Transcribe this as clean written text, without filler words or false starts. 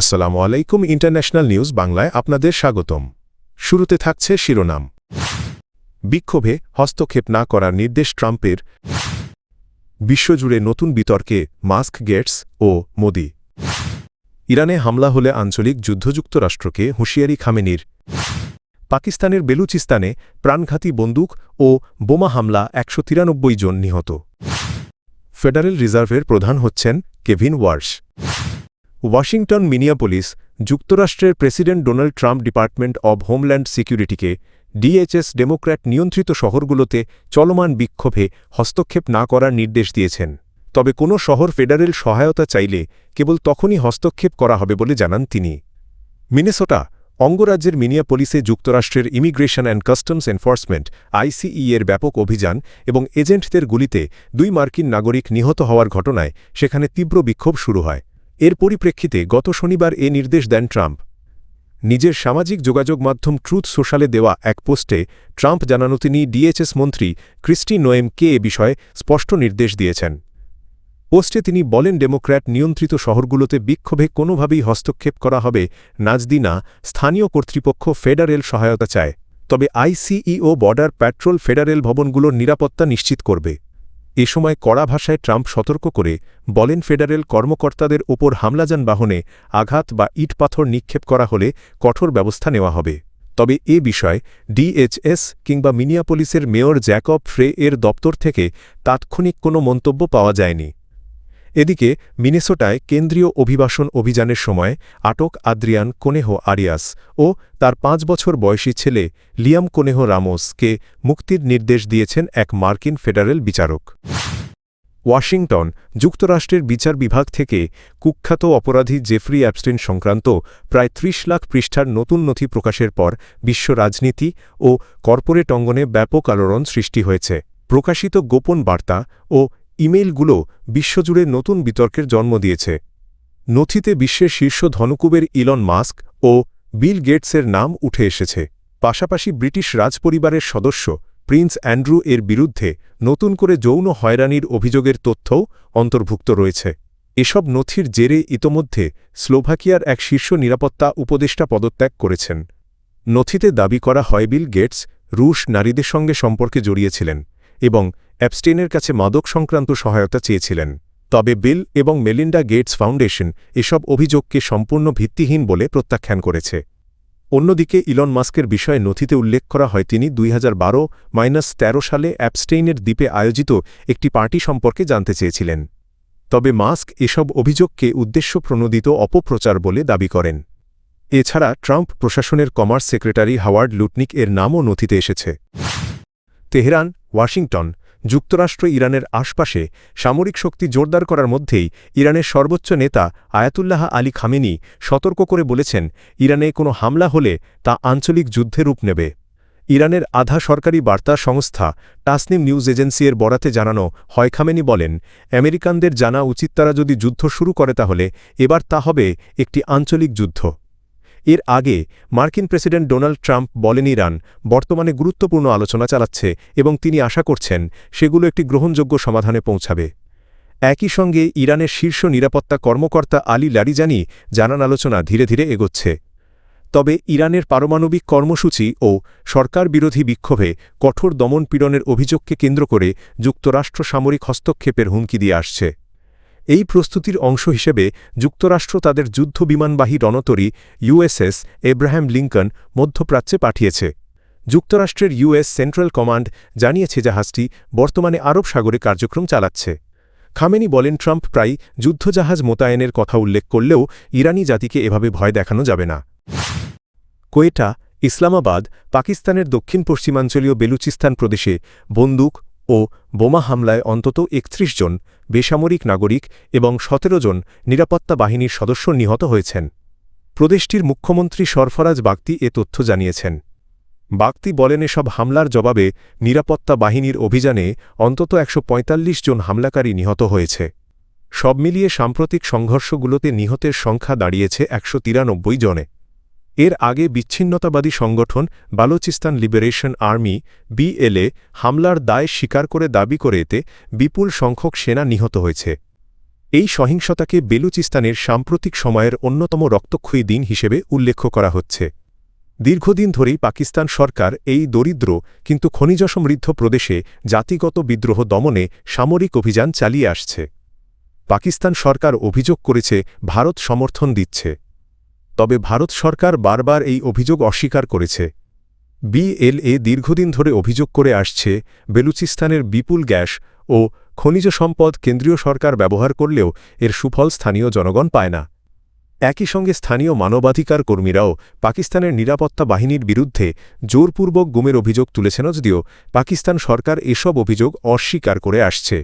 আসসালামু আলাইকুম international news বাংলায় আপনাদের স্বাগতম। শুরুতে থাকছে শিরোনাম। বিক্ষোভে হস্তক্ষেপ না করার নির্দেশ ট্রাম্পের। বিশ্বজুড়ে নতুন বিতর্কে মাস্ক, গেটস ও মোদি। ইরানে হামলা হলে আঞ্চলিক যুদ্ধ যুক্তরাষ্ট্রকে হুঁশিয়ারি খামেনির। পাকিস্তানের বেলুচিস্তানে প্রাণঘাতী বন্দুক ও বোমা হামলা ১৯৩ জন নিহত। ফেডারেল রিজার্ভের প্রধান হচ্ছেন কেভিন ওয়ার্শ। ওয়াশিংটন মিনিয়াপোলিস যুক্তরাষ্ট্রের president Donald Trump department of homeland সিকিউরিটিকে ডিএইচএস ডেমোক্র্যাট নিয়ন্ত্রিত শহরগুলোতে চলমান বিক্ষোভে হস্তক্ষেপ না করার নির্দেশ দিয়েছেন। তবে কোনো শহর ফেডারেল সহায়তা চাইলে কেবল তখনই হস্তক্ষেপ করা হবে বলে জানান তিনি। মিনেসোটা অঙ্গরাজ্যের মিনিয়াপোলিসে যুক্তরাষ্ট্রের ইমিগ্রেশন অ্যান্ড কাস্টমস এনফোর্সমেন্ট আইসিই এর ব্যাপক অভিযান এবং এজেন্টদের গুলিতে ২ মার্কিন নাগরিক নিহত হওয়ার ঘটনায় সেখানে তীব্র বিক্ষোভ শুরু হয়। এর পরিপ্রেক্ষিতে গত শনিবার এ নির্দেশ দেন ট্রাম্প। নিজের সামাজিক যোগাযোগ মাধ্যম ট্রুথ সোশ্যালে দেওয়া এক পোস্টে ট্রাম্প জানান তিনি ডিএইচএস মন্ত্রী ক্রিস্টি নোয়েমকে এ বিষয়ে স্পষ্ট নির্দেশ দিয়েছেন। পোস্টে তিনি বলেন, ডেমোক্র্যাট নিয়ন্ত্রিত শহরগুলোতে বিক্ষোভে কোনোভাবেই হস্তক্ষেপ করা হবে না। স্থানীয় কর্তৃপক্ষ ফেডারেল সহায়তা চায়, তবে আইসিই ও বর্ডার প্যাট্রোল ফেডারেল ভবনগুলোর নিরাপত্তা নিশ্চিত করবে। এ সময় কড়া ভাষায় ট্রাম্প সতর্ক করে বলেন, ফেডারেল কর্মকর্তাদের ওপর হামলাযান বাহনে আঘাত বা ইটপাথর নিক্ষেপ করা হলে কঠোর ব্যবস্থা নেওয়া হবে। তবে এ বিষয়ে ডিএইচএস কিংবা মিনিয়াপোলিসের মেয়র জ্যাকব ফ্রে এর দপ্তর থেকে তাৎক্ষণিক কোনো মন্তব্য পাওয়া যায়নি। এদিকে মিনেসোটায় কেন্দ্রীয় অভিবাসন অভিযানের সময় আটক আদ্রিয়ান কোনেহো আরিয়াস ও তার ৫ বছর বয়সী ছেলে লিয়াম কোনেহো রামোসকে মুক্তির নির্দেশ দিয়েছেন এক মার্কিন ফেডারেল বিচারক। ওয়াশিংটন যুক্তরাষ্ট্রের বিচার বিভাগ থেকে কুখ্যাত অপরাধী জেফ্রি অ্যাপস্টিন সংক্রান্ত প্রায় ৩০ লাখ পৃষ্ঠার নতুন নথি প্রকাশের পর বিশ্ব রাজনীতি ও কর্পোরেট অঙ্গনে ব্যাপক আলোড়ন সৃষ্টি হয়েছে। প্রকাশিত গোপন বার্তা ও ইমেইলগুলো বিশ্বজুড়ে নতুন বিতর্কের জন্ম দিয়েছে। নথিতে বিশ্বের শীর্ষ ধনকুবের ইলন মাস্ক ও বিল গেটসের নাম উঠে এসেছে। পাশাপাশি ব্রিটিশ রাজপরিবারের সদস্য প্রিন্স অ্যান্ড্রু এর বিরুদ্ধে নতুন করে যৌন হয়রানির অভিযোগের তথ্যও অন্তর্ভুক্ত রয়েছে। এসব নথির জেরে ইতোমধ্যে স্লোভাকিয়ার এক শীর্ষ নিরাপত্তা উপদেষ্টা পদত্যাগ করেছেন। নথিতে দাবি করা হয় বিল গেটস রুশ নারীদের সঙ্গে সম্পর্কে জড়িয়েছিলেন এবং অ্যাপস্টেইনের কাছে মাদক সংক্রান্ত সহায়তা চেয়েছিলেন। তবে বিল এবং মেলিন্ডা গেটস ফাউন্ডেশন এসব অভিযোগকে সম্পূর্ণ ভিত্তিহীন বলে প্রত্যাখ্যান করেছে। অন্যদিকে ইলন মাস্কের বিষয়ে নথিতে উল্লেখ করা হয় তিনি ২০১২-১৩ সালে অ্যাপস্টেইনের দ্বীপে আয়োজিত একটি পার্টি সম্পর্কে জানতে চেয়েছিলেন। তবে মাস্ক এসব অভিযোগকে উদ্দেশ্যপ্রণোদিত অপপ্রচার বলে দাবি করেন। এছাড়া ট্রাম্প প্রশাসনের কমার্স সেক্রেটারি হাওয়ার্ড লুটনিক এর নামও নথিতে এসেছে। তেহরান ওয়াশিংটন যুক্তরাষ্ট্র ইরানের আশপাশে সামরিক শক্তি জোরদার করার মধ্যেই ইরানের সর্বোচ্চ নেতা আয়াতুল্লাহ আলী খামেনি সতর্ক করে বলেছেন, ইরানে কোনো হামলা হলে তা আঞ্চলিক যুদ্ধে রূপ নেবে। ইরানের আধা সরকারি বার্তা সংস্থা টাসনিম নিউজ এজেন্সি এর বরাতে জানানো হয়, খামেনি বলেন, আমেরিকানদের জানা উচিত তারা যদি যুদ্ধ শুরু করে তাহলে এবার তা হবে একটি আঞ্চলিক যুদ্ধ। এর আগে মার্কিন প্রেসিডেন্ট ডোনাল্ড ট্রাম্প বলেন, ইরান বর্তমানে গুরুত্বপূর্ণ আলোচনা চালাচ্ছে এবং তিনি আশা করছেন সেগুলো একটি গ্রহণযোগ্য সমাধানে পৌঁছাবে। একই সঙ্গে ইরানের শীর্ষ নিরাপত্তা কর্মকর্তা আলী লারিজানি জানান, আলোচনা ধীরে ধীরে এগোচ্ছে। তবে ইরানের পারমাণবিক কর্মসূচি ও সরকার বিরোধী বিক্ষোভে কঠোর দমনপীড়নের অভিযোগকে কেন্দ্র করে যুক্তরাষ্ট্র সামরিক হস্তক্ষেপের হুমকি দিয়ে আসছে। এই প্রস্তুতির অংশ হিসেবে যুক্তরাষ্ট্র তাদের যুদ্ধ বিমানবাহী রণতরী ইউএসএস এব্রাহাম লিঙ্কন মধ্যপ্রাচ্যে পাঠিয়েছে। যুক্তরাষ্ট্রের ইউএস সেন্ট্রাল কমান্ড জানিয়েছে জাহাজটি বর্তমানে আরব সাগরে কার্যক্রম চালাচ্ছে। খামেনি বলেন, ট্রাম্প প্রায় যুদ্ধজাহাজ মোতায়েনের কথা উল্লেখ করলেও ইরানি জাতিকে এভাবে ভয় দেখানো যাবে না। কোয়েটা ইসলামাবাদ পাকিস্তানের দক্ষিণ পশ্চিমাঞ্চলীয় বেলুচিস্তান প্রদেশে বন্দুক ও বোমা হামলায় অন্তত ৩১ জন বেসামরিক নাগরিক এবং ১৭ জন নিরাপত্তা বাহিনীর সদস্য নিহত হয়েছেন। প্রদেশটির মুখ্যমন্ত্রী সরফরাজ বাগতি এ তথ্য জানিয়েছেন। বাগতি বলেন, এসব হামলার জবাবে নিরাপত্তা বাহিনীর অভিযানে অন্তত ১৪৫ জন হামলাকারী নিহত হয়েছে। সব মিলিয়ে সাম্প্রতিক সংঘর্ষগুলোতে নিহতের সংখ্যা দাঁড়িয়েছে ১৯৩ জনে। এর আগে বিচ্ছিন্নতাবাদী সংগঠন বালুচিস্তান লিবারেশন আর্মি বিএলএ হামলার দায় স্বীকার করে দাবি করে এতে বিপুল সংখ্যক সেনা নিহত হয়েছে। এই সহিংসতাকে বেলুচিস্তানের সাম্প্রতিক সময়ের অন্যতম রক্তক্ষয়ী দিন হিসেবে উল্লেখ করা হচ্ছে। দীর্ঘদিন ধরেই পাকিস্তান সরকার এই দরিদ্র কিন্তু খনিজ সমৃদ্ধ প্রদেশে জাতিগত বিদ্রোহ দমনে সামরিক অভিযান চালিয়ে আসছে। পাকিস্তান সরকার অভিযোগ করেছে ভারত সমর্থন দিচ্ছে। তবে ভারত সরকার বারবার এই অভিযোগ অস্বীকার করেছে। বিএলএ দীর্ঘদিন ধরে অভিযোগ করে আসছে বেলুচিস্তানের বিপুল গ্যাস ও খনিজ সম্পদ কেন্দ্রীয় সরকার ব্যবহার করলেও এর সুফল স্থানীয় জনগণ পায় না। একই সঙ্গে স্থানীয় মানবাধিকার কর্মীরাও পাকিস্তানের নিরাপত্তা বাহিনীর বিরুদ্ধে জোরপূর্বক গুমের অভিযোগ তুলেছেন, যদিও পাকিস্তান সরকার এসব অভিযোগ অস্বীকার করে আসছে।